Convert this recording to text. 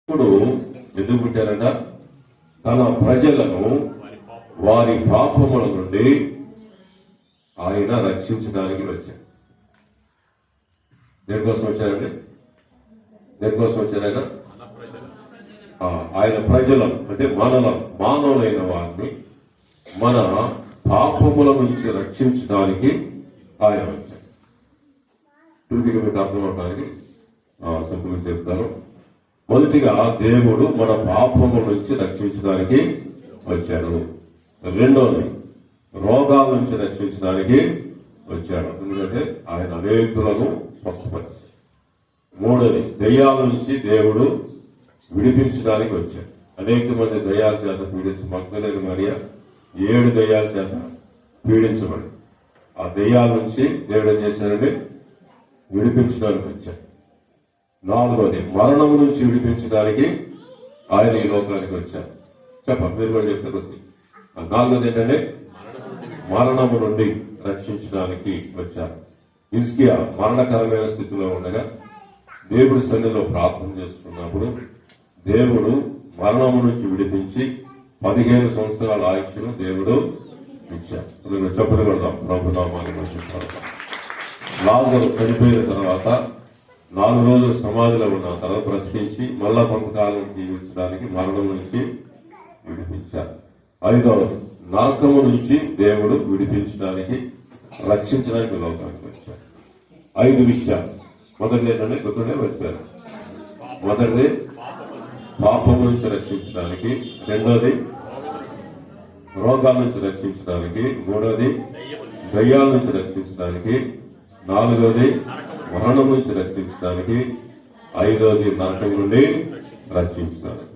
ఇప్పుడు ఎందుకు పుట్టారట? తన ప్రజలను వారి పాపముల నుండి ఆయన రక్షించడానికి వచ్చారు. దేనికోసం వచ్చారండి? దేనికోసం వచ్చారైనా? ఆయన ప్రజలను అంటే మానవులైన వారిని మన పాపముల నుంచి రక్షించడానికి ఆయన వచ్చారు. టూకిగా మీకు అర్థం అవడానికి సింపుల్గా చెప్తాను. మొదటిగా దేవుడు మన పాపముల నుంచి రక్షించడానికి వచ్చాడు. రెండోది రోగాల నుంచి రక్షించడానికి వచ్చాడు, ఎందుకంటే ఆయన అనేకులను స్వస్థపరిచాడు. మూడోది దయ్యాల నుంచి దేవుడు విడిపించడానికి వచ్చాడు. అనేక మంది దయ్యాల చేత మగ్దలేని మరియ 7 దయ్యాల చేత పీడించబడి ఆ దయ్యాల నుంచి దేవుడు ఏం చేశాడంటే విడిపించడానికి వచ్చాడు. నాలుగోది మరణము నుంచి విడిపించడానికి ఆయన ఈ లోకానికి వచ్చారు. చెప్పండి, మీరు కూడా చెప్తే కొద్ది. నాలుగోది ఏంటంటే మరణము నుండి రక్షించడానికి వచ్చారు. హిజ్కియా మరణకరమైన స్థితిలో ఉండగా దేవుడి సన్నిధిలో ప్రార్థన చేసుకున్నప్పుడు దేవుడు మరణము నుంచి విడిపించి 15 సంవత్సరాల ఆయుష్ను దేవుడు ఇచ్చారు. చెప్పని కొడదాం ప్రభు నామాన్ని. లాజరు చనిపోయిన తర్వాత 4 రోజులు సమాధిలో ఉన్న తర్వాత బ్రతికించి మళ్ళా కొంతకాలం జీవించడానికి మరణం నుంచి విడిపించారు. ఐదవది నరకము నుంచి దేవుడు విడిపించడానికి రక్షించడానికి లోకానికి వచ్చారు. 5 విషయాలు. మొదటిది ఏంటంటే గుర్తుండే వచ్చిపోయారు. మొదటిది పాపం నుంచి రక్షించడానికి, రెండోది రోగాల నుంచి రక్షించడానికి, మూడోది దయ్యాల నుంచి రక్షించడానికి, నాలుగోది మరణం నుంచి రక్షించడానికి, ఐదోది నరకం నుండి రక్షించడానికి.